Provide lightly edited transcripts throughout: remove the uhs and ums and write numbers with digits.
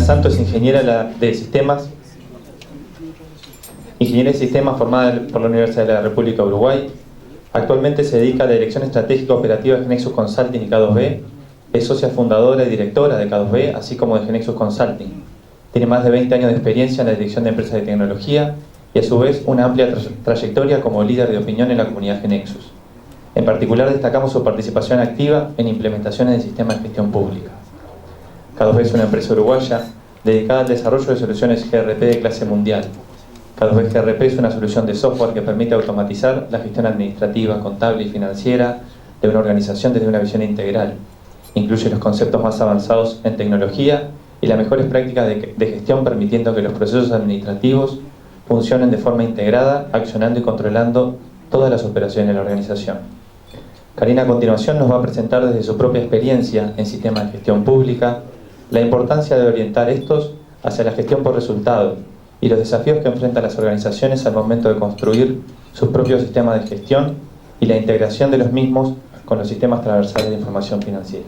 Santo es ingeniera de sistemas, formada por la Universidad de la República de Uruguay. Actualmente se dedica a la dirección estratégica operativa de Genexus Consulting y K2B. Es socia fundadora y directora de K2B, así como de Genexus Consulting. Tiene más de 20 años de experiencia en la dirección de empresas de tecnología y a su vez una amplia trayectoria como líder de opinión en la comunidad Genexus. En particular destacamos su participación activa en implementaciones de sistemas de gestión pública. K2B es una empresa uruguaya dedicada al desarrollo de soluciones GRP de clase mundial. K2B GRP es una solución de software que permite automatizar la gestión administrativa, contable y financiera de una organización desde una visión integral. Incluye los conceptos más avanzados en tecnología y las mejores prácticas de gestión, permitiendo que los procesos administrativos funcionen de forma integrada, accionando y controlando todas las operaciones de la organización. Karina a continuación nos va a presentar desde su propia experiencia en sistemas de gestión pública la importancia de orientar estos hacia la gestión por resultado y los desafíos que enfrentan las organizaciones al momento de construir sus propios sistemas de gestión y la integración de los mismos con los sistemas transversales de información financiera.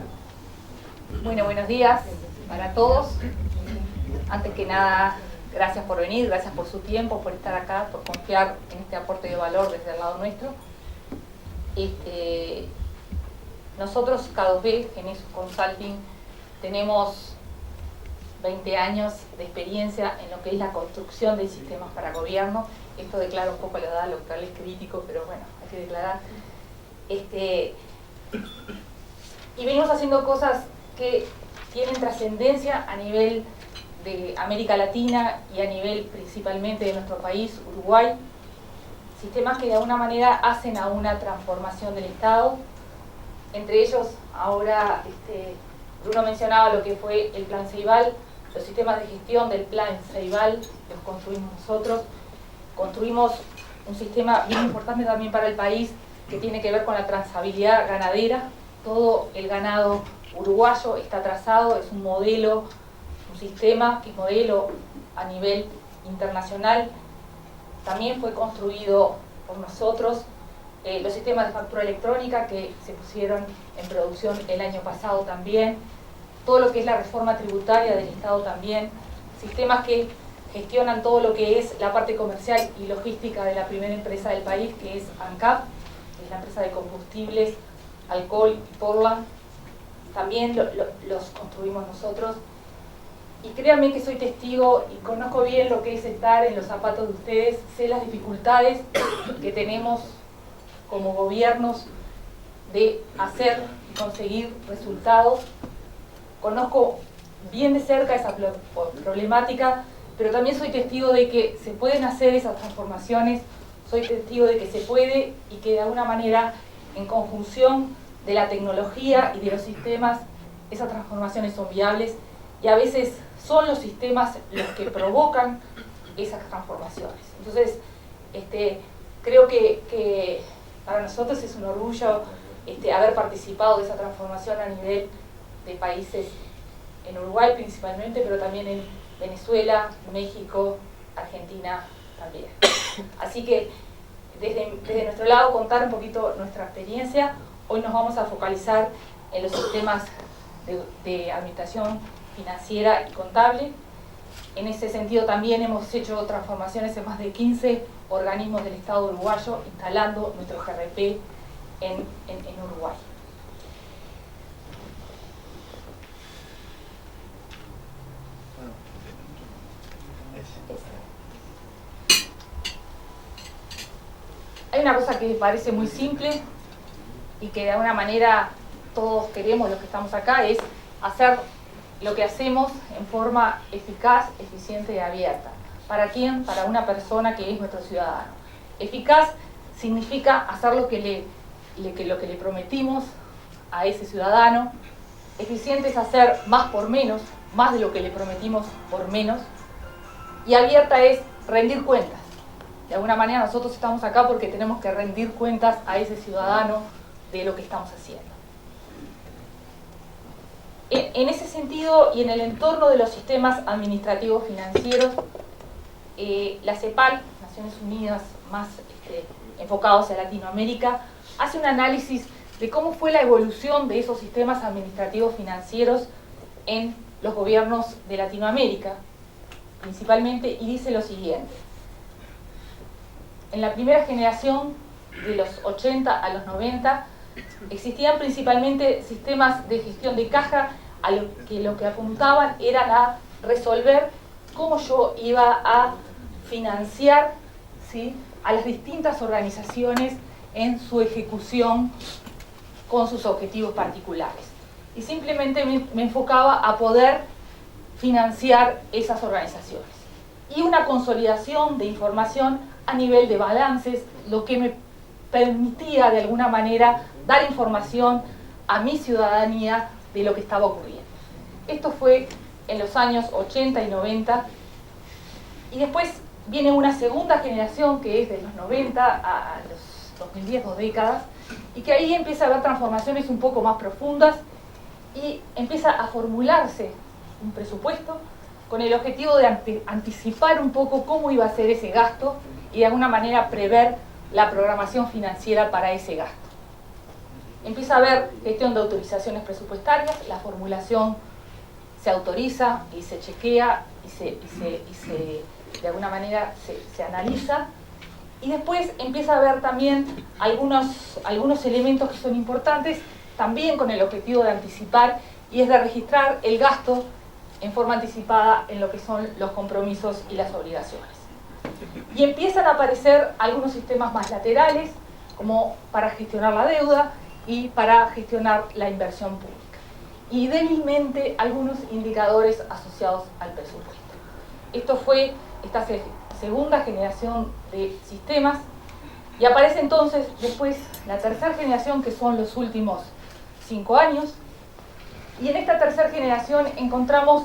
Bueno, buenos días para todos. Antes que nada, gracias por venir, gracias por su tiempo, por estar acá, por confiar en este aporte de valor desde el lado nuestro. Nosotros, K2B, Genexus Consulting, tenemos 20 años de experiencia en lo que es la construcción de sistemas para gobierno. Esto declara un poco la edad, lo cual es crítico, pero bueno, hay que declarar. Y venimos haciendo cosas que tienen trascendencia a nivel de América Latina y a nivel principalmente de nuestro país, Uruguay. Sistemas que de alguna manera hacen a una transformación del Estado. Entre ellos, ahora Bruno mencionaba lo que fue el Plan Ceibal. Los sistemas de gestión del Plan Ceibal los construimos nosotros. Construimos un sistema bien importante también para el país que tiene que ver con la trazabilidad ganadera. Todo el ganado uruguayo está trazado, es un modelo, un sistema que es modelo a nivel internacional. También fue construido por nosotros los sistemas de factura electrónica que se pusieron en producción el año pasado también. Todo lo que es la reforma tributaria del Estado también. Sistemas que gestionan todo lo que es la parte comercial y logística de la primera empresa del país, que es ANCAP, que es la empresa de combustibles, alcohol y Portland. También los construimos nosotros. Y créanme que soy testigo y conozco bien lo que es estar en los zapatos de ustedes. Sé las dificultades que tenemos como gobiernos de hacer y conseguir resultados. Conozco bien de cerca esa problemática, pero también soy testigo de que se pueden hacer esas transformaciones. Soy testigo de que se puede y que de alguna manera, en conjunción de la tecnología y de los sistemas, esas transformaciones son viables y a veces son los sistemas los que provocan esas transformaciones. Entonces, creo que para nosotros es un orgullo haber participado de esa transformación a nivel de países en Uruguay principalmente, pero también en Venezuela, México, Argentina también. Así que desde nuestro lado contar un poquito nuestra experiencia. Hoy nos vamos a focalizar en los sistemas de administración financiera y contable. En ese sentido también hemos hecho transformaciones en más de 15 organismos del Estado uruguayo, instalando nuestro GRP en Uruguay. Hay una cosa que parece muy simple y que de alguna manera todos queremos, los que estamos acá, es hacer lo que hacemos en forma eficaz, eficiente y abierta. ¿Para quién? Para una persona que es nuestro ciudadano. Eficaz significa hacer lo que le prometimos a ese ciudadano. Eficiente es hacer más por menos, más de lo que le prometimos por menos. Y abierta es rendir cuentas. De alguna manera nosotros estamos acá porque tenemos que rendir cuentas a ese ciudadano de lo que estamos haciendo. En ese sentido y en el entorno de los sistemas administrativos financieros, la CEPAL, Naciones Unidas, más enfocados hacia Latinoamérica, hace un análisis de cómo fue la evolución de esos sistemas administrativos financieros en los gobiernos de Latinoamérica, principalmente, y dice lo siguiente. En la primera generación, de los 80 a los 90, existían principalmente sistemas de gestión de caja a lo que apuntaban eran a resolver cómo yo iba a financiar, ¿sí?, a las distintas organizaciones en su ejecución con sus objetivos particulares. Y simplemente me enfocaba a poder financiar esas organizaciones. Y una consolidación de información a nivel de balances, lo que me permitía de alguna manera dar información a mi ciudadanía de lo que estaba ocurriendo. Esto fue en los años 80 y 90, y después viene una segunda generación que es de los 90 a los 2010, 2 décadas, y que ahí empieza a haber transformaciones un poco más profundas y empieza a formularse un presupuesto con el objetivo de anticipar un poco cómo iba a ser ese gasto y de alguna manera prever la programación financiera para ese gasto. Empieza a haber gestión de autorizaciones presupuestarias, la formulación se autoriza y se chequea y de alguna manera se analiza, y después empieza a haber también algunos elementos que son importantes, también con el objetivo de anticipar, y es de registrar el gasto en forma anticipada en lo que son los compromisos y las obligaciones. Y empiezan a aparecer algunos sistemas más laterales, como para gestionar la deuda y para gestionar la inversión pública. Y débilmente algunos indicadores asociados al presupuesto. Esto fue esta segunda generación de sistemas, y aparece entonces después la tercera generación, que son los últimos 5 años, y en esta tercera generación encontramos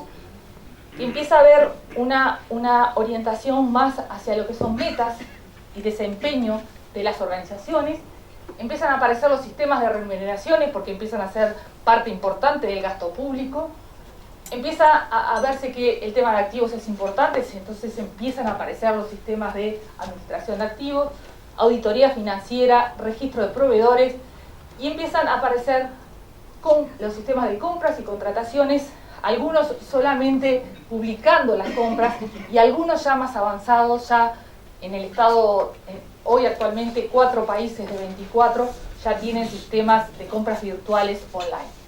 que empieza a haber una orientación más hacia lo que son metas y desempeño de las organizaciones. Empiezan a aparecer los sistemas de remuneraciones porque empiezan a ser parte importante del gasto público. Empieza a verse que el tema de activos es importante, entonces empiezan a aparecer los sistemas de administración de activos, auditoría financiera, registro de proveedores, y empiezan a aparecer con los sistemas de compras y contrataciones, algunos solamente publicando las compras y algunos ya más avanzados, ya en el estado, hoy actualmente 4 países de 24 ya tienen sistemas de compras virtuales online.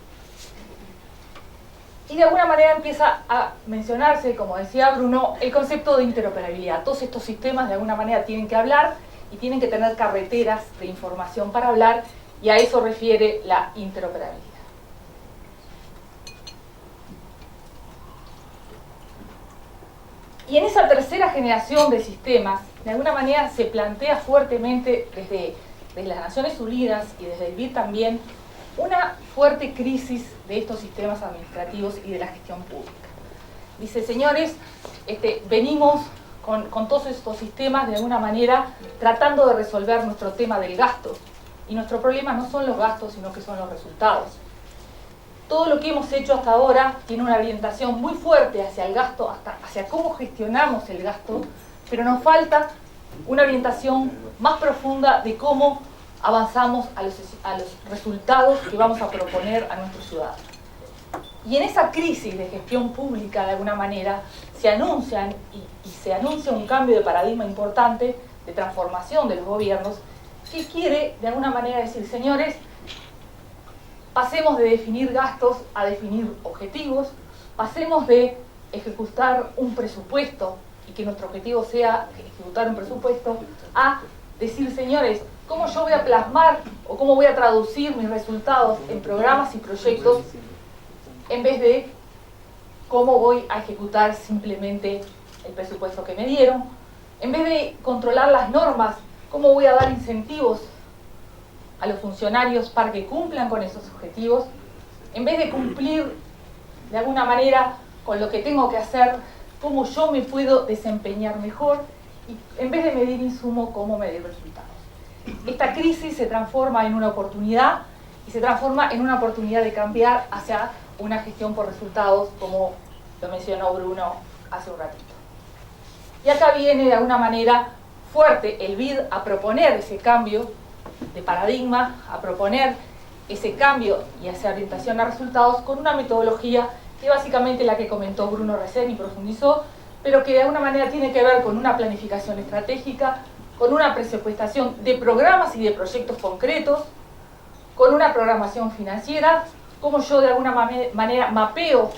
Y de alguna manera empieza a mencionarse, como decía Bruno, el concepto de interoperabilidad. Todos estos sistemas de alguna manera tienen que hablar y tienen que tener carreteras de información para hablar, y a eso refiere la interoperabilidad. Y en esa tercera generación de sistemas, de alguna manera se plantea fuertemente desde las Naciones Unidas y desde el BID también, una fuerte crisis de estos sistemas administrativos y de la gestión pública. Dice, señores, venimos con todos estos sistemas de alguna manera tratando de resolver nuestro tema del gasto, y nuestro problema no son los gastos, sino que son los resultados. Todo lo que hemos hecho hasta ahora tiene una orientación muy fuerte hacia el gasto, hacia cómo gestionamos el gasto, pero nos falta una orientación más profunda de cómo avanzamos a los resultados que vamos a proponer a nuestros ciudadanos. Y en esa crisis de gestión pública, de alguna manera, se anuncia un cambio de paradigma importante, de transformación de los gobiernos, que quiere, de alguna manera, decir, señores, pasemos de definir gastos a definir objetivos, pasemos de ejecutar un presupuesto y que nuestro objetivo sea ejecutar un presupuesto, a decir, señores, ¿cómo yo voy a plasmar o cómo voy a traducir mis resultados en programas y proyectos, en vez de cómo voy a ejecutar simplemente el presupuesto que me dieron? En vez de controlar las normas, ¿cómo voy a dar incentivos a los funcionarios para que cumplan con esos objetivos? En vez de cumplir de alguna manera con lo que tengo que hacer, ¿cómo yo me puedo desempeñar mejor? Y en vez de medir insumo, ¿cómo medir resultados? Esta crisis se transforma en una oportunidad, y se transforma en una oportunidad de cambiar hacia una gestión por resultados, como lo mencionó Bruno hace un ratito. Y acá viene de alguna manera fuerte el BID a proponer ese cambio de paradigma, a proponer ese cambio y esa orientación a resultados con una metodología que básicamente la que comentó Bruno recién y profundizó, pero que de alguna manera tiene que ver con una planificación estratégica, con una presupuestación de programas y de proyectos concretos, con una programación financiera, como yo de alguna manera mapeo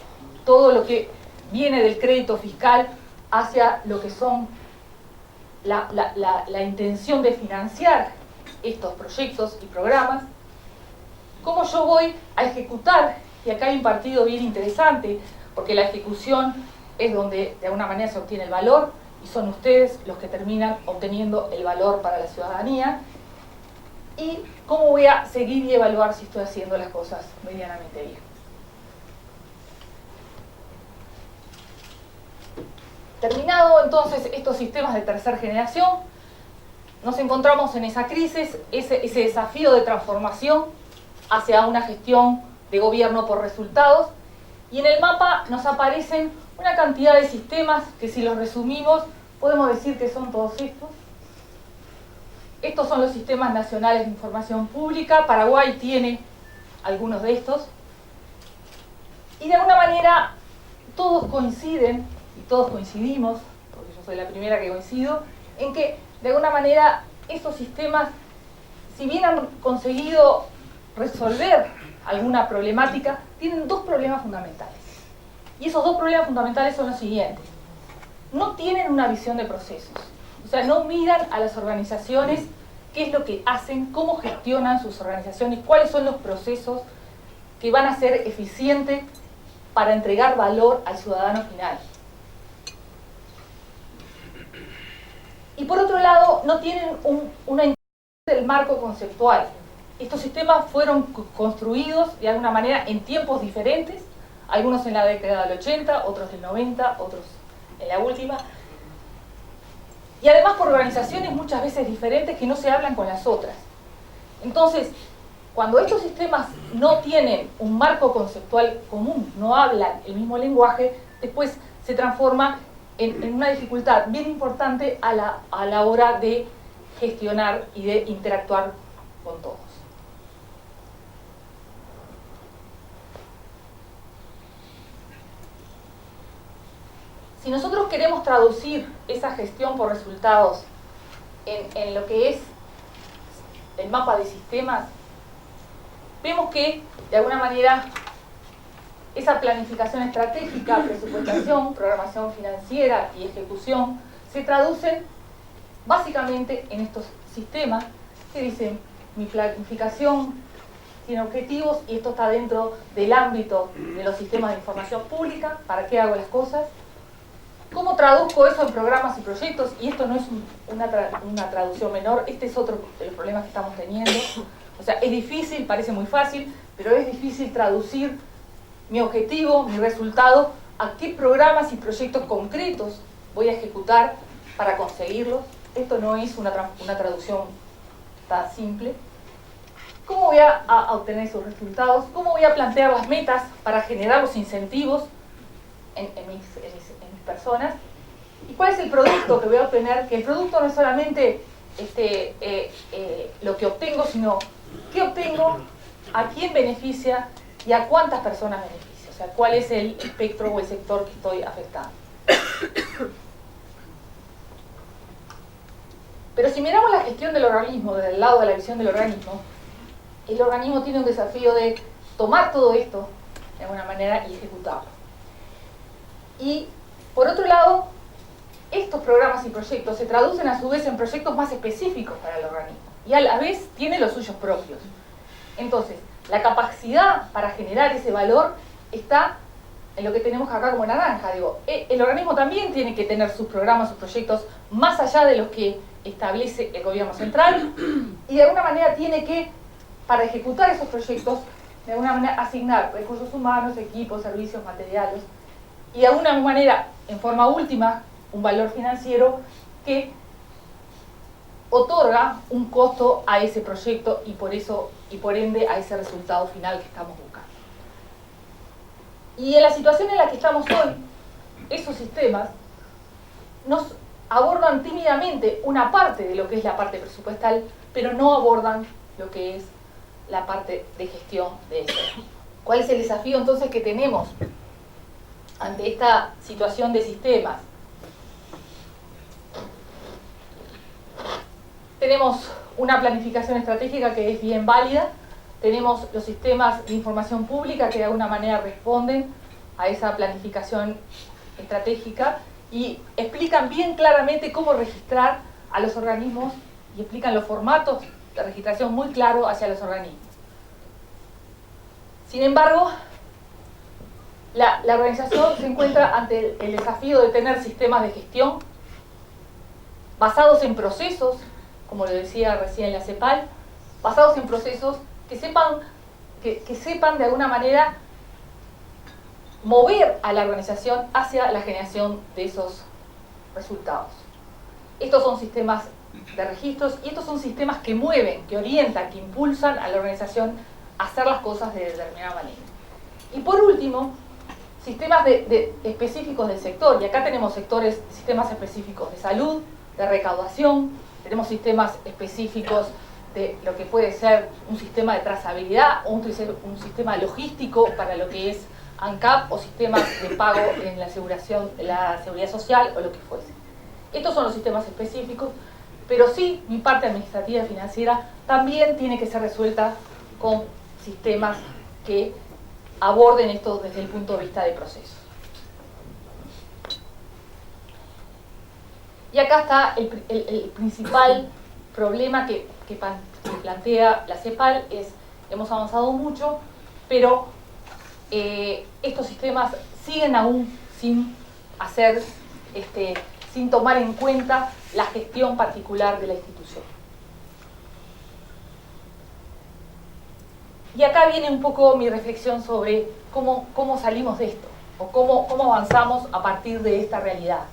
todo lo que viene del crédito fiscal hacia lo que son la intención de financiar estos proyectos y programas, cómo yo voy a ejecutar, y acá hay un partido bien interesante, porque la ejecución es donde de alguna manera se obtiene el valor, y son ustedes los que terminan obteniendo el valor para la ciudadanía, y cómo voy a seguir y evaluar si estoy haciendo las cosas medianamente bien. Terminado entonces estos sistemas de tercera generación, nos encontramos en esa crisis, ese desafío de transformación hacia una gestión de gobierno por resultados, y en el mapa nos aparecen una cantidad de sistemas que, si los resumimos, podemos decir que son todos estos. Estos son los sistemas nacionales de información pública. Paraguay tiene algunos de estos, y de alguna manera todos coinciden, y todos coincidimos, porque yo soy la primera que coincido, en que de alguna manera estos sistemas, si bien han conseguido resolver alguna problemática, tienen dos problemas fundamentales. Y esos dos problemas fundamentales son los siguientes. No tienen una visión de procesos. O sea, no miran a las organizaciones qué es lo que hacen, cómo gestionan sus organizaciones, cuáles son los procesos que van a ser eficientes para entregar valor al ciudadano final. Y por otro lado, no tienen una intención del marco conceptual. Estos sistemas fueron construidos de alguna manera en tiempos diferentes, algunos en la década del 80, otros del 90, otros en la última, y además por organizaciones muchas veces diferentes que no se hablan con las otras. Entonces, cuando estos sistemas no tienen un marco conceptual común, no hablan el mismo lenguaje, después se transforma en una dificultad bien importante a la hora de gestionar y de interactuar con todos. Si nosotros queremos traducir esa gestión por resultados en lo que es el mapa de sistemas, vemos que, de alguna manera, esa planificación estratégica, presupuestación, programación financiera y ejecución se traducen básicamente en estos sistemas que dicen: mi planificación tiene objetivos y esto está dentro del ámbito de los sistemas de información pública. ¿Para qué hago las cosas? ¿Cómo traduzco eso en programas y proyectos? Y esto no es una traducción menor, este es otro de los problemas que estamos teniendo. O sea, es difícil, parece muy fácil, pero es difícil traducir mi objetivo, mi resultado, a qué programas y proyectos concretos voy a ejecutar para conseguirlos. Esto no es una traducción tan simple. ¿Cómo voy a obtener esos resultados? ¿Cómo voy a plantear las metas para generar los incentivos en mis personas? ¿Y cuál es el producto que voy a obtener? Que el producto no es solamente lo que obtengo, sino qué obtengo, a quién beneficia y a cuántas personas beneficia. O sea, cuál es el espectro o el sector que estoy afectando. Pero si miramos la gestión del organismo desde el lado de la visión del organismo, el organismo tiene un desafío de tomar todo esto de alguna manera y ejecutarlo. Y por otro lado, estos programas y proyectos se traducen a su vez en proyectos más específicos para el organismo y a la vez tienen los suyos propios. Entonces, la capacidad para generar ese valor está en lo que tenemos acá como naranja. Digo, el organismo también tiene que tener sus programas, sus proyectos más allá de los que establece el gobierno central, y de alguna manera tiene que, para ejecutar esos proyectos, de alguna manera asignar recursos humanos, equipos, servicios, materiales, y de alguna manera, en forma última, un valor financiero que otorga un costo a ese proyecto y por ende a ese resultado final que estamos buscando. Y en la situación en la que estamos hoy, esos sistemas nos abordan tímidamente una parte de lo que es la parte presupuestal, pero no abordan lo que es la parte de gestión de eso. ¿Cuál es el desafío entonces que tenemos ante esta situación de sistemas. Tenemos una planificación estratégica que es bien válida, tenemos los sistemas de información pública que de alguna manera responden a esa planificación estratégica y explican bien claramente cómo registrar a los organismos y explican los formatos de registración muy claro hacia los organismos. Sin embargo, la organización se encuentra ante el desafío de tener sistemas de gestión basados en procesos, como lo decía recién la CEPAL, basados en procesos que sepan de alguna manera mover a la organización hacia la generación de esos resultados. Estos son sistemas de registros y estos son sistemas que mueven, que orientan, que impulsan a la organización a hacer las cosas de determinada manera. Y por último, sistemas específicos del sector, y acá tenemos sistemas específicos de salud, de recaudación, tenemos sistemas específicos de lo que puede ser un sistema de trazabilidad o un sistema logístico para lo que es ANCAP o sistemas de pago en la seguridad social o lo que fuese. Estos son los sistemas específicos, pero sí mi parte administrativa y financiera también tiene que ser resuelta con sistemas que aborden esto desde el punto de vista de procesos. Y acá está el principal problema que plantea la CEPAL, hemos avanzado mucho, pero estos sistemas siguen aún sin tomar en cuenta la gestión particular de la institución. Y acá viene un poco mi reflexión sobre cómo salimos de esto, o cómo avanzamos a partir de esta realidad.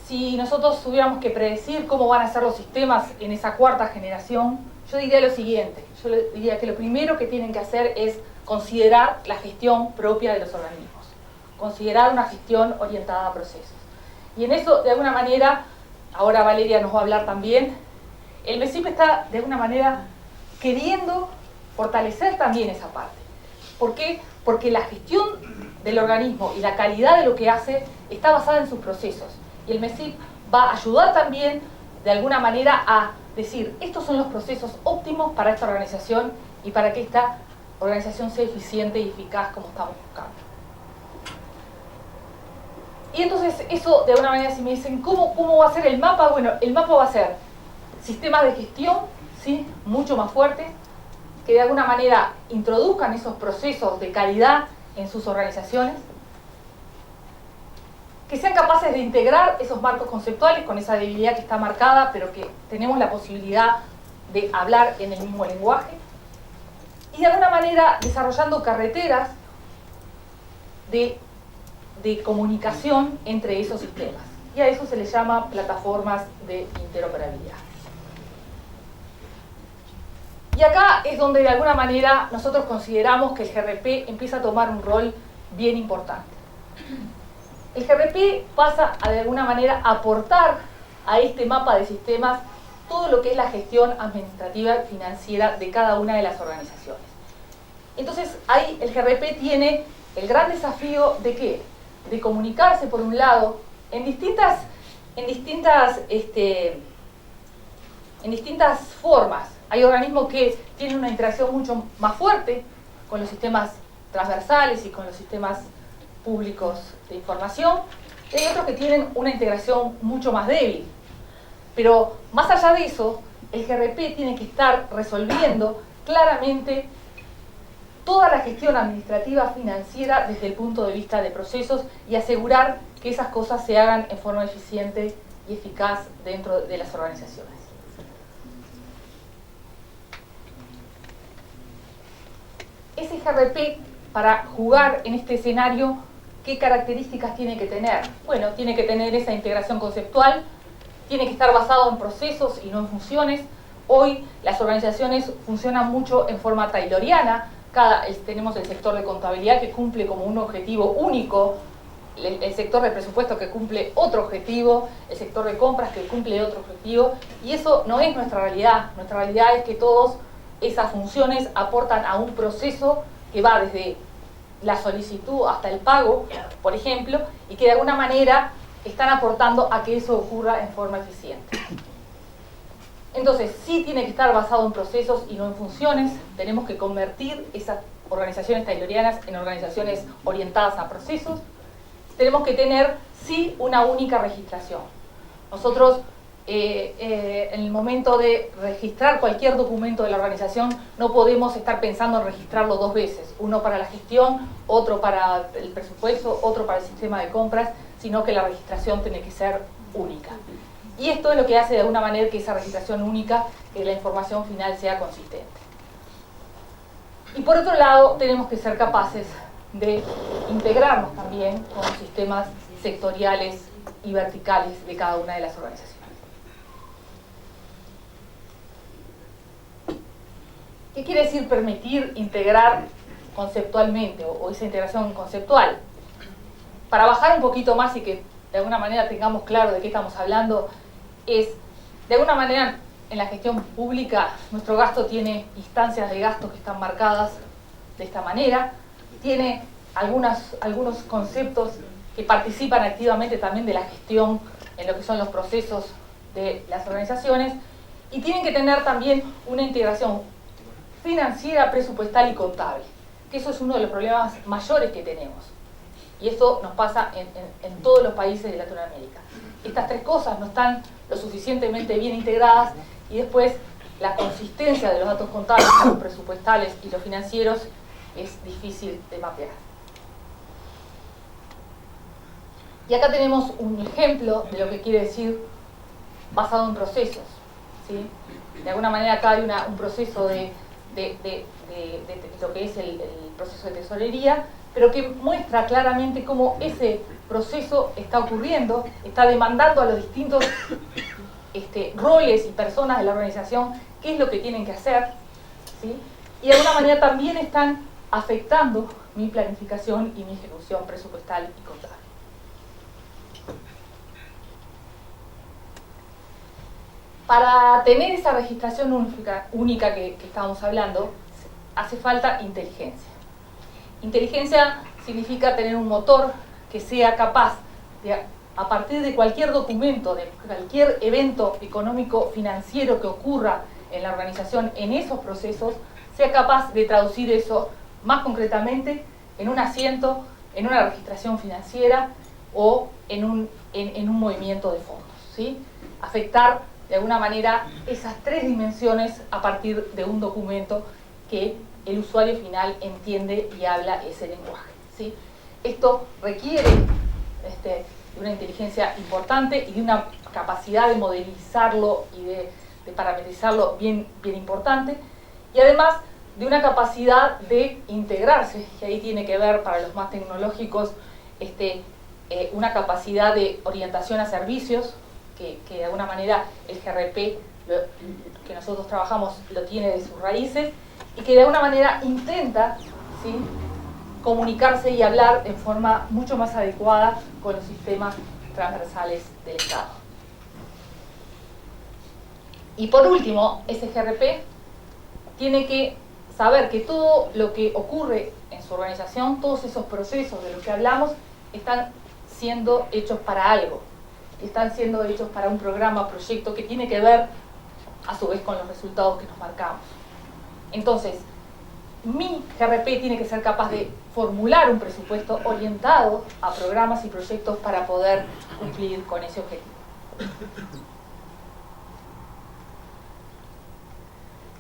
Si nosotros tuviéramos que predecir cómo van a ser los sistemas en esa cuarta generación, yo diría lo siguiente. Yo diría que lo primero que tienen que hacer es considerar la gestión propia de los organismos, considerar una gestión orientada a procesos. Y en eso, de alguna manera, ahora Valeria nos va a hablar también, el MESIP está, de alguna manera, queriendo fortalecer también esa parte. ¿Por qué? Porque la gestión del organismo y la calidad de lo que hace está basada en sus procesos. Y el MESIP va a ayudar también, de alguna manera, a decir, estos son los procesos óptimos para esta organización y para que esta organización sea eficiente y eficaz como estamos buscando. Y entonces, eso, de alguna manera, si me dicen, ¿cómo va a ser el mapa? Bueno, el mapa va a ser sistemas de gestión, ¿sí?, mucho más fuertes, que de alguna manera introduzcan esos procesos de calidad en sus organizaciones, que sean capaces de integrar esos marcos conceptuales con esa debilidad que está marcada, pero que tenemos la posibilidad de hablar en el mismo lenguaje, y de alguna manera desarrollando carreteras de comunicación entre esos sistemas. Y a eso se le llama plataformas de interoperabilidad. Y acá es donde de alguna manera nosotros consideramos que el GRP empieza a tomar un rol bien importante. El GRP pasa a de alguna manera aportar a este mapa de sistemas todo lo que es la gestión administrativa y financiera de cada una de las organizaciones. Entonces ahí el GRP tiene el gran desafío de ¿qué? De comunicarse por un lado en distintas formas. Hay organismos que tienen una interacción mucho más fuerte con los sistemas transversales y con los sistemas públicos de información, y hay otros que tienen una integración mucho más débil. Pero más allá de eso, el GRP tiene que estar resolviendo claramente toda la gestión administrativa financiera desde el punto de vista de procesos y asegurar que esas cosas se hagan en forma eficiente y eficaz dentro de las organizaciones. Ese GRP, para jugar en este escenario, ¿qué características tiene que tener? Bueno, tiene que tener esa integración conceptual, tiene que estar basado en procesos y no en funciones. Hoy las organizaciones funcionan mucho en forma tayloriana. Tenemos el sector de contabilidad que cumple como un objetivo único, el sector de presupuesto que cumple otro objetivo, el sector de compras que cumple otro objetivo, y eso no es nuestra realidad. Nuestra realidad es que todas esas funciones aportan a un proceso que va desde la solicitud hasta el pago, por ejemplo, y que de alguna manera están aportando a que eso ocurra en forma eficiente. Entonces, sí tiene que estar basado en procesos y no en funciones. Tenemos que convertir esas organizaciones taylorianas en organizaciones orientadas a procesos. Tenemos que tener, sí, una única registración. Nosotros, en el momento de registrar cualquier documento de la organización, no podemos estar pensando en registrarlo dos veces. Uno para la gestión, otro para el presupuesto, otro para el sistema de compras, sino que la registración tiene que ser única. Y esto es lo que hace de alguna manera que esa registración única, que la información final sea consistente. Y por otro lado, tenemos que ser capaces de integrarnos también con sistemas sectoriales y verticales de cada una de las organizaciones. ¿Qué quiere decir permitir integrar conceptualmente o esa integración conceptual? Para bajar un poquito más y que de alguna manera tengamos claro de qué estamos hablando, es, de alguna manera, en la gestión pública, nuestro gasto tiene instancias de gasto que están marcadas de esta manera, tiene algunos conceptos que participan activamente también de la gestión en lo que son los procesos de las organizaciones, y tienen que tener también una integración financiera, presupuestal y contable, que eso es uno de los problemas mayores que tenemos. Y eso nos pasa en todos los países de Latinoamérica. Estas tres cosas no están lo suficientemente bien integradas, y después la consistencia de los datos contables, los presupuestales y los financieros es difícil de mapear. Y acá tenemos un ejemplo de lo que quiere decir basado en procesos, ¿sí? De alguna manera acá hay un proceso de lo que es el proceso de tesorería, pero que muestra claramente cómo ese proceso está ocurriendo, está demandando a los distintos roles y personas de la organización qué es lo que tienen que hacer, ¿sí? Y de alguna manera también están afectando mi planificación y mi ejecución presupuestal y contable. Para tener esa registración única que estábamos hablando, hace falta inteligencia. Inteligencia significa tener un motor que sea capaz de, a partir de cualquier documento, de cualquier evento económico financiero que ocurra en la organización, en esos procesos, sea capaz de traducir eso más concretamente en un asiento, en una registración financiera o en un movimiento de fondos, ¿sí? Afectar de alguna manera esas tres dimensiones a partir de un documento que el usuario final entiende y habla ese lenguaje, ¿sí? Esto requiere de una inteligencia importante y de una capacidad de modelizarlo y de parametrizarlo bien importante, y además de una capacidad de integrarse, y ahí tiene que ver para los más tecnológicos una capacidad de orientación a servicios, que de alguna manera el GRP que nosotros trabajamos lo tiene de sus raíces, y que de alguna manera intenta, ¿sí?, comunicarse y hablar en forma mucho más adecuada con los sistemas transversales del Estado. Y por último, ese GRP tiene que saber que todo lo que ocurre en su organización, todos esos procesos de los que hablamos, están siendo hechos para algo, están siendo hechos para un programa, proyecto que tiene que ver a su vez con los resultados que nos marcamos. Entonces, mi GRP tiene que ser capaz de formular un presupuesto orientado a programas y proyectos para poder cumplir con ese objetivo.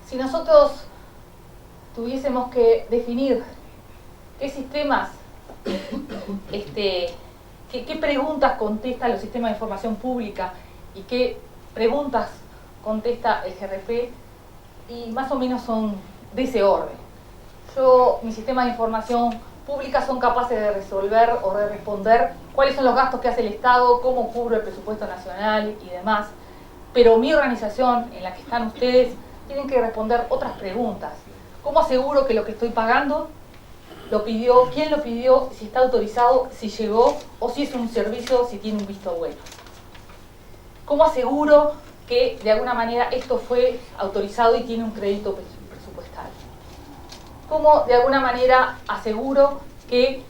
Si nosotros tuviésemos que definir qué sistemas, qué preguntas contestan los sistemas de información pública y qué preguntas contesta el GRP, y más o menos son de ese orden. Mis sistemas de información pública son capaces de resolver o de responder cuáles son los gastos que hace el Estado, cómo cubre el presupuesto nacional y demás, pero mi organización, en la que están ustedes, tienen que responder otras preguntas. ¿Cómo aseguro que lo que estoy pagando lo pidió, quién lo pidió, si está autorizado, si llegó, o si es un servicio, si tiene un visto bueno? ¿Cómo aseguro que de alguna manera esto fue autorizado y tiene un crédito presupuestal? cómo de alguna manera aseguro que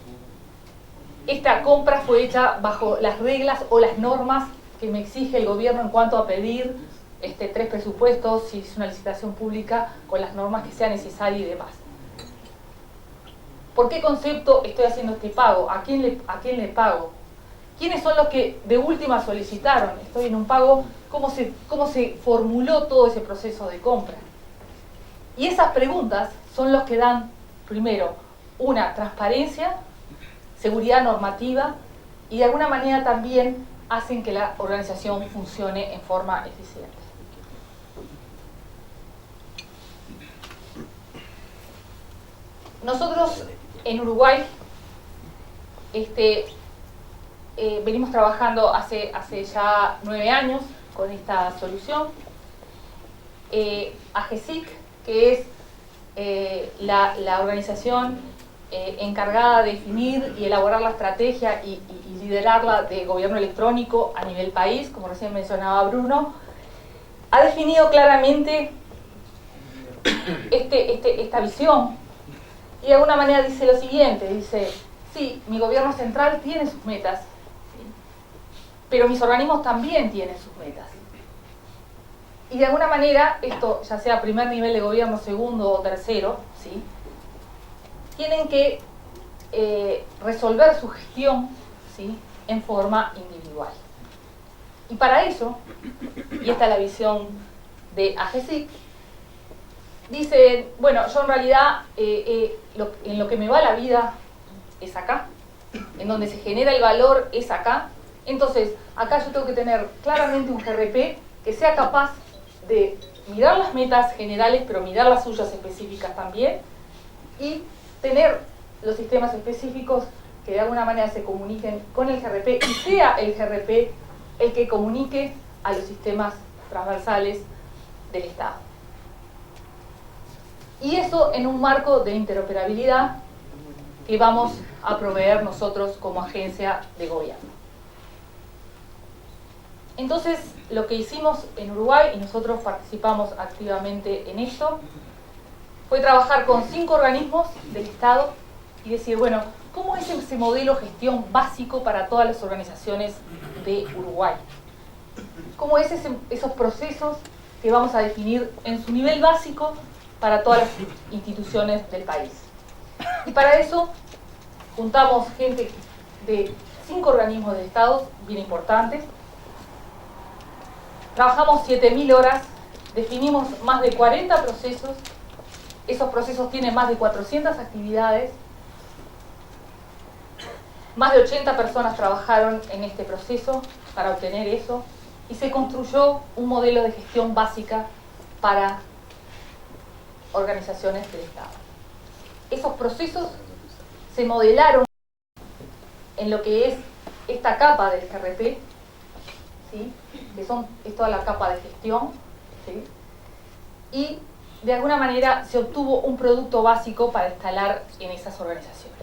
esta compra fue hecha bajo las reglas o las normas que me exige el gobierno en cuanto a pedir 3 presupuestos, si es una licitación pública, con las normas que sea necesaria y demás. ¿Por qué concepto estoy haciendo este pago? ¿A quién le pago? ¿Quiénes son los que de última solicitaron? Estoy en un pago, ¿cómo se formuló todo ese proceso de compra? Y esas preguntas son los que dan, primero, una transparencia, seguridad normativa y de alguna manera también hacen que la organización funcione en forma eficiente. Nosotros en Uruguay venimos trabajando hace ya 9 años con esta solución. AGESIC, que es la organización encargada de definir y elaborar la estrategia y liderarla de gobierno electrónico a nivel país, como recién mencionaba Bruno, ha definido claramente esta visión y de alguna manera dice lo siguiente, dice, sí, mi gobierno central tiene sus metas, ¿sí? Pero mis organismos también tienen sus metas. Y de alguna manera, esto ya sea primer nivel de gobierno, segundo o tercero, ¿sí? Tienen que resolver su gestión, ¿sí? En forma individual. Y para eso, y esta es la visión de AGESIC, dice, bueno, yo en realidad en lo que me va la vida es acá, en donde se genera el valor es acá, entonces acá yo tengo que tener claramente un GRP que sea capaz de mirar las metas generales, pero mirar las suyas específicas también, y tener los sistemas específicos que de alguna manera se comuniquen con el GRP y sea el GRP el que comunique a los sistemas transversales del Estado. Y eso en un marco de interoperabilidad que vamos a proveer nosotros como agencia de gobierno. Entonces, lo que hicimos en Uruguay, y nosotros participamos activamente en esto, fue trabajar con 5 organismos del Estado y decir, bueno, ¿cómo es ese modelo de gestión básico para todas las organizaciones de Uruguay? ¿Cómo es esos procesos que vamos a definir en su nivel básico para todas las instituciones del país? Y para eso juntamos gente de 5 organismos del Estado bien importantes. Trabajamos 7.000 horas, definimos más de 40 procesos, esos procesos tienen más de 400 actividades, más de 80 personas trabajaron en este proceso para obtener eso y se construyó un modelo de gestión básica para organizaciones del Estado. Esos procesos se modelaron en lo que es esta capa del GRP, ¿sí? Que es toda la capa de gestión, ¿sí? Y de alguna manera se obtuvo un producto básico para instalar en esas organizaciones.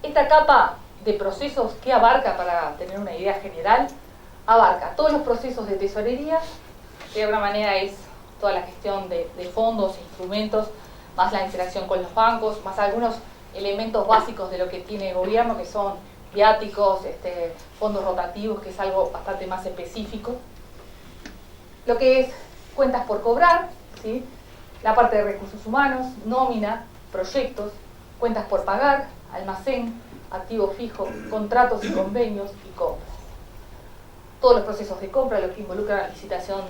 Esta capa de procesos, ¿qué abarca? Para tener una idea general, abarca todos los procesos de tesorería, que de alguna manera es toda la gestión de fondos, instrumentos, más la interacción con los bancos, más algunos elementos básicos de lo que tiene el gobierno, que son viáticos, fondos rotativos, que es algo bastante más específico. Lo que es cuentas por cobrar, ¿sí? La parte de recursos humanos, nómina, proyectos, cuentas por pagar, almacén, activo fijo, contratos y convenios y compras. Todos los procesos de compra, lo que involucra la licitación,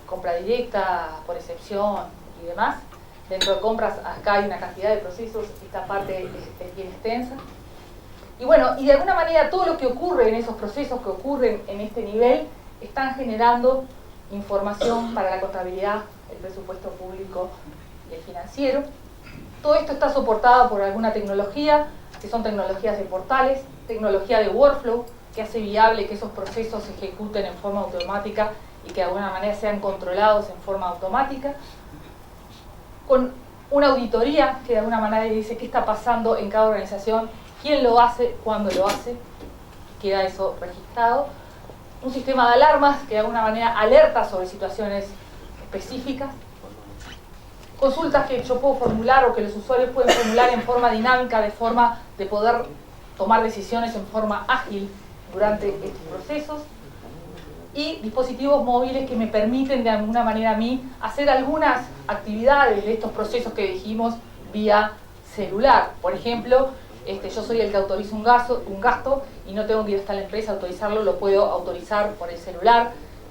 compra directa, por excepción y demás. Dentro de compras acá hay una cantidad de procesos, esta parte es bien extensa. Y bueno, y de alguna manera todo lo que ocurre en esos procesos que ocurren en este nivel están generando información para la contabilidad, el presupuesto público y el financiero. Todo esto está soportado por alguna tecnología, que son tecnologías de portales, tecnología de workflow, que hace viable que esos procesos se ejecuten en forma automática y que de alguna manera sean controlados en forma automática, con una auditoría que de alguna manera dice qué está pasando en cada organización, quién lo hace, cuándo lo hace, queda eso registrado. Un sistema de alarmas que de alguna manera alerta sobre situaciones específicas. consultas que yo puedo formular o que los usuarios pueden formular en forma dinámica, de forma de poder tomar decisiones en forma ágil durante estos procesos, y dispositivos móviles que me permiten de alguna manera a mí hacer algunas actividades de estos procesos que dijimos vía celular. Por ejemplo, yo soy el que autoriza un gasto y no tengo que ir hasta la empresa a autorizarlo, lo puedo autorizar por el celular.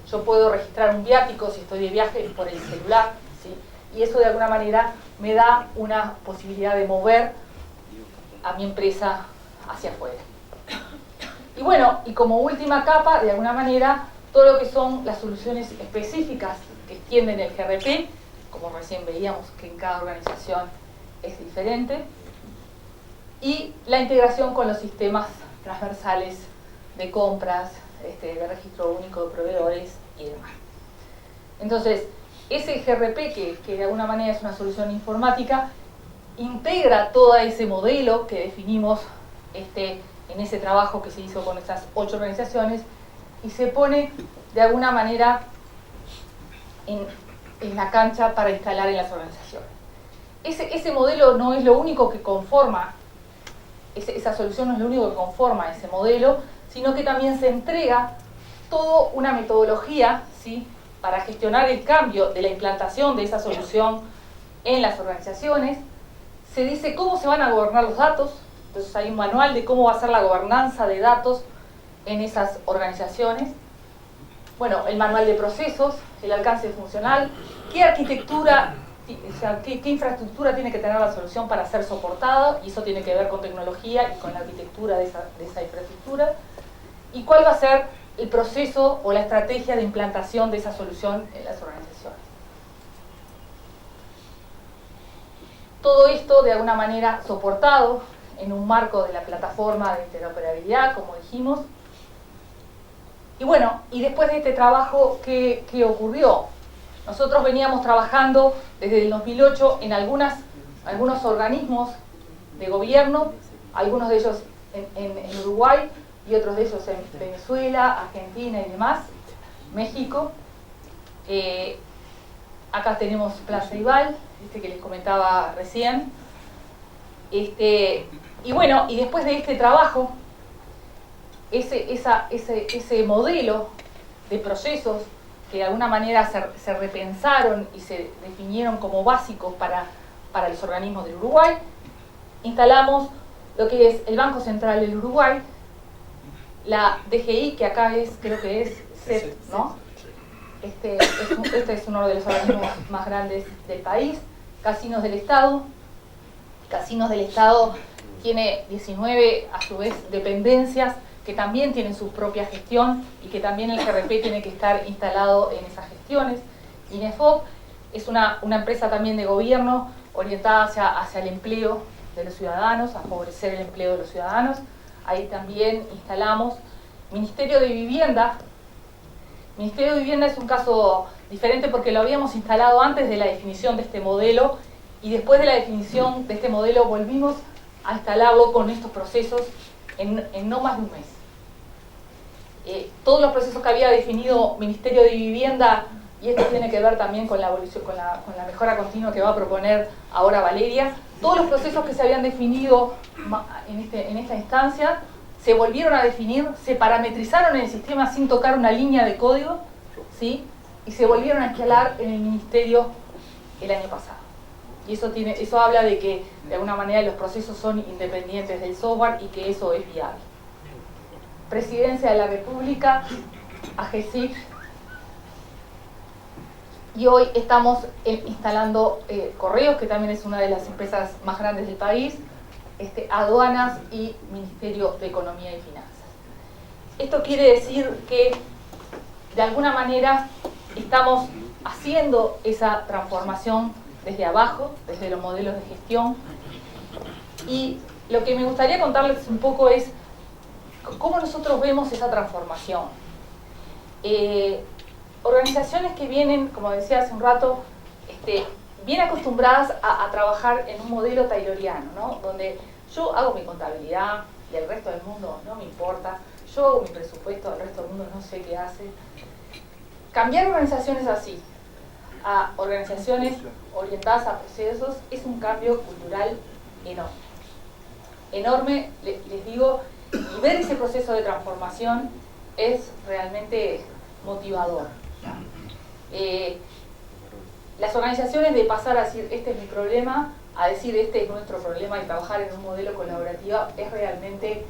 Yo puedo registrar un viático si estoy de viaje por el celular, ¿sí? Y eso de alguna manera me da una posibilidad de mover a mi empresa hacia afuera. Y bueno, y como última capa, de alguna manera, todo lo que son las soluciones específicas que extienden el GRP, como recién veíamos que en cada organización es diferente, y la integración con los sistemas transversales de compras, de registro único de proveedores y demás. Entonces, ese GRP, que de alguna manera es una solución informática, integra todo ese modelo que definimos en ese trabajo que se hizo con estas 8 organizaciones y se pone de alguna manera en la cancha para instalar en las organizaciones. Ese modelo no es lo único que conforma, esa solución no es lo único que conforma ese modelo, sino que también se entrega toda una metodología, ¿sí?, para gestionar el cambio de la implantación de esa solución en las organizaciones. Se dice cómo se van a gobernar los datos, entonces hay un manual de cómo va a ser la gobernanza de datos en esas organizaciones. Bueno, el manual de procesos, el alcance funcional, qué arquitectura, o sea, qué infraestructura tiene que tener la solución para ser soportada, y eso tiene que ver con tecnología y con la arquitectura de esa infraestructura, y cuál va a ser el proceso o la estrategia de implantación de esa solución en las organizaciones. Todo esto de alguna manera soportado en un marco de la plataforma de interoperabilidad, como dijimos. Y bueno, y después de este trabajo, ¿qué ocurrió? Nosotros veníamos trabajando desde el 2008 en algunos organismos de gobierno, algunos de ellos en Uruguay y otros de ellos en Venezuela, Argentina y demás, México. Acá tenemos Plaza Igual, que les comentaba recién. Y bueno, y después de este trabajo, ese modelo de procesos que de alguna manera se repensaron y se definieron como básicos para los organismos del Uruguay, instalamos lo que es el Banco Central del Uruguay, la DGI, que acá creo que es CEP, ¿no? Este es uno de los organismos más grandes del país. Casinos del Estado. Casinos del Estado tiene 19, a su vez, dependencias que también tienen su propia gestión y que también el GRP tiene que estar instalado en esas gestiones. INEFOP es una empresa también de gobierno orientada hacia el empleo de los ciudadanos, a favorecer el empleo de los ciudadanos. Ahí también instalamos Ministerio de Vivienda. Ministerio de Vivienda es un caso diferente porque lo habíamos instalado antes de la definición de este modelo, y después de la definición de este modelo volvimos a instalarlo con estos procesos en no más de un mes. Todos los procesos que había definido Ministerio de Vivienda, y esto tiene que ver también con la evolución, con la mejora continua que va a proponer ahora Valeria, todos los procesos que se habían definido en esta instancia se volvieron a definir, se parametrizaron en el sistema sin tocar una línea de código, ¿sí?, y se volvieron a instalar en el Ministerio el año pasado. Y eso habla de que de alguna manera los procesos son independientes del software y que eso es viable. Presidencia de la República, AGESIC, y hoy estamos instalando Correos, que también es una de las empresas más grandes del país, Aduanas y Ministerio de Economía y Finanzas. Esto quiere decir que de alguna manera estamos haciendo esa transformación desde abajo, desde los modelos de gestión, y lo que me gustaría contarles un poco es cómo nosotros vemos esa transformación. Organizaciones que vienen, como decía hace un rato, bien acostumbradas a trabajar en un modelo tayloriano, ¿no?, donde yo hago mi contabilidad y el resto del mundo no me importa, yo hago mi presupuesto, el resto del mundo no sé qué hace. Cambiar organizaciones así a organizaciones orientadas a procesos es un cambio cultural enorme. Enorme, les digo, y ver ese proceso de transformación es realmente motivador. Las organizaciones, de pasar a decir este es mi problema a decir este es nuestro problema y trabajar en un modelo colaborativo, es realmente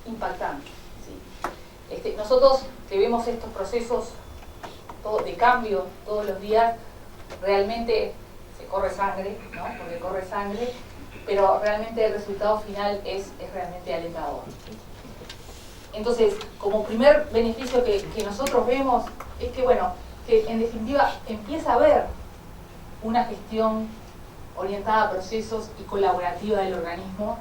impactante, ¿sí? Nosotros que vemos estos procesos de cambio todos los días, realmente se corre sangre, ¿no? Porque corre sangre, pero realmente el resultado final es realmente alentador. Entonces, como primer beneficio que nosotros vemos es que, bueno, que en definitiva empieza a haber una gestión orientada a procesos y colaborativa del organismo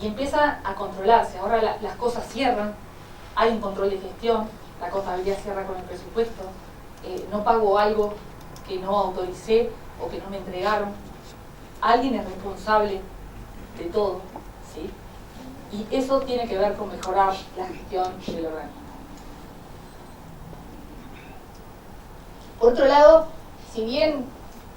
y empieza a controlarse. Ahora las cosas cierran, hay un control de gestión, la contabilidad cierra con el presupuesto, no pago algo que no autoricé o que no me entregaron. Alguien es responsable de todo, ¿sí? Y eso tiene que ver con mejorar la gestión del organismo. Por otro lado, si bien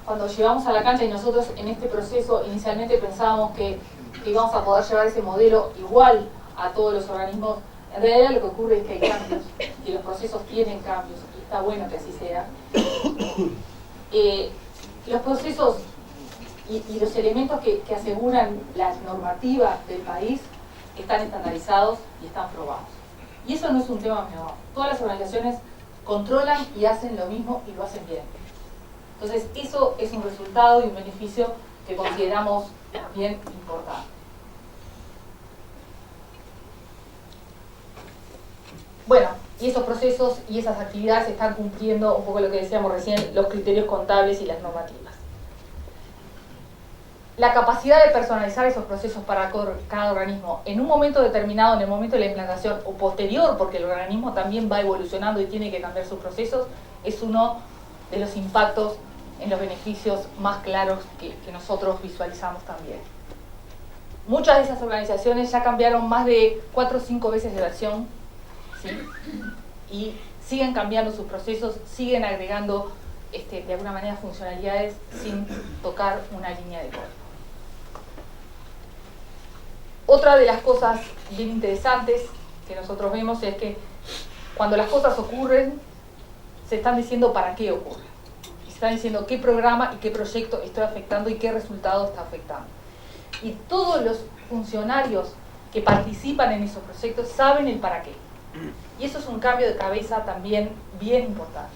cuando llegamos a la cancha y nosotros en este proceso inicialmente pensábamos que íbamos a poder llevar ese modelo igual a todos los organismos, en realidad lo que ocurre es que hay cambios, que los procesos tienen cambios, y está bueno que así sea. Los procesos y los elementos que aseguran la normativa del país están estandarizados y están probados. Y eso no es un tema menor. Todas las organizaciones controlan y hacen lo mismo y lo hacen bien. Entonces, eso es un resultado y un beneficio que consideramos bien importante. Bueno, y esos procesos y esas actividades están cumpliendo un poco lo que decíamos recién, los criterios contables y las normativas. La capacidad de personalizar esos procesos para cada organismo en un momento determinado, en el momento de la implantación o posterior, porque el organismo también va evolucionando y tiene que cambiar sus procesos, es uno de los impactos en los beneficios más claros que nosotros visualizamos también. Muchas de esas organizaciones ya cambiaron más de 4 o 5 veces de versión, ¿sí? Y siguen cambiando sus procesos, siguen agregando de alguna manera funcionalidades sin tocar una línea de código. Otra de las cosas bien interesantes que nosotros vemos es que cuando las cosas ocurren, se están diciendo para qué ocurre. Se están diciendo qué programa y qué proyecto estoy afectando y qué resultado está afectando. Y todos los funcionarios que participan en esos proyectos saben el para qué. Y eso es un cambio de cabeza también bien importante.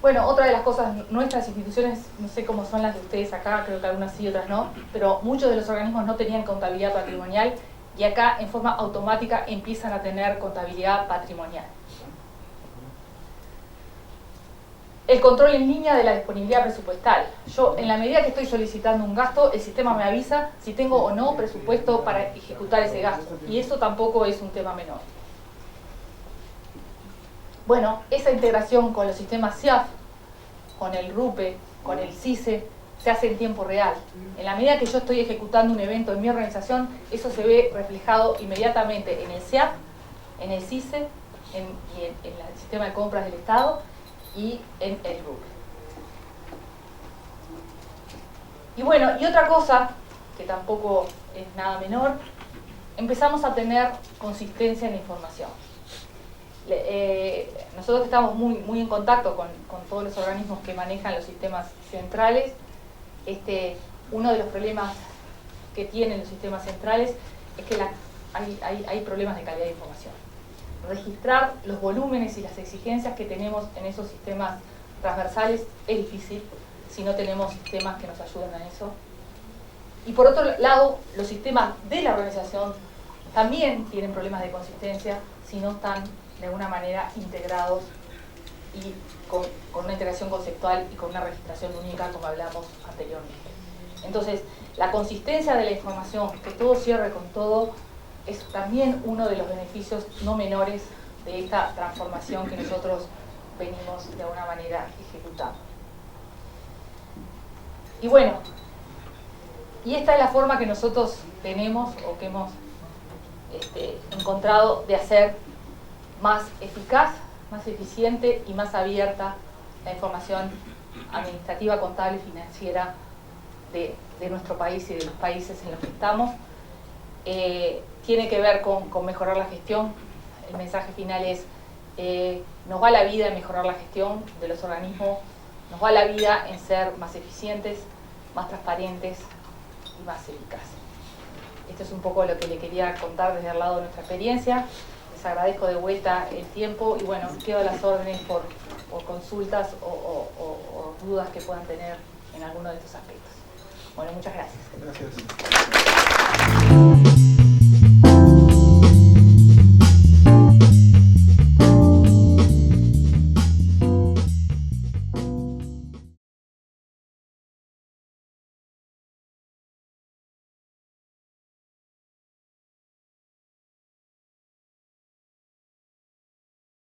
Bueno, otra de las cosas, nuestras instituciones, no sé cómo son las de ustedes acá, creo que algunas sí, otras no, pero muchos de los organismos no tenían contabilidad patrimonial y acá en forma automática empiezan a tener contabilidad patrimonial. El control en línea de la disponibilidad presupuestal. Yo, en la medida que estoy solicitando un gasto, el sistema me avisa si tengo o no presupuesto para ejecutar ese gasto. Y eso tampoco es un tema menor. Bueno, esa integración con los sistemas SIAF, con el RUPE, con el CICE, se hace en tiempo real. En la medida que yo estoy ejecutando un evento en mi organización, eso se ve reflejado inmediatamente en el SIAF, en el CICE, en el sistema de compras del Estado y en el RUPE. Y bueno, y otra cosa, que tampoco es nada menor, empezamos a tener consistencia en la información. Nosotros estamos muy en contacto con todos los organismos que manejan los sistemas centrales. Uno de los problemas que tienen los sistemas centrales es que hay problemas de calidad de información. Registrar los volúmenes y las exigencias que tenemos en esos sistemas transversales es difícil si no tenemos sistemas que nos ayuden a eso. Y por otro lado, los sistemas de la organización también tienen problemas de consistencia si no están de alguna manera integrados y con una integración conceptual y con una registración única, como hablamos anteriormente. Entonces, la consistencia de la información, que todo cierre con todo, es también uno de los beneficios no menores de esta transformación que nosotros venimos de alguna manera ejecutando. Y bueno, y esta es la forma que nosotros tenemos o que hemos encontrado de hacer más eficaz más eficiente y más abierta la información administrativa, contable y financiera de nuestro país y de los países en los que estamos. Tiene que ver con mejorar la gestión. El mensaje final es, nos va la vida en mejorar la gestión de los organismos, nos va la vida en ser más eficientes, más transparentes y más eficaces. Esto es un poco lo que le quería contar desde el lado de nuestra experiencia. Les agradezco de vuelta el tiempo y bueno, quedo a las órdenes por consultas o dudas que puedan tener en alguno de estos aspectos. Bueno, muchas gracias. Gracias.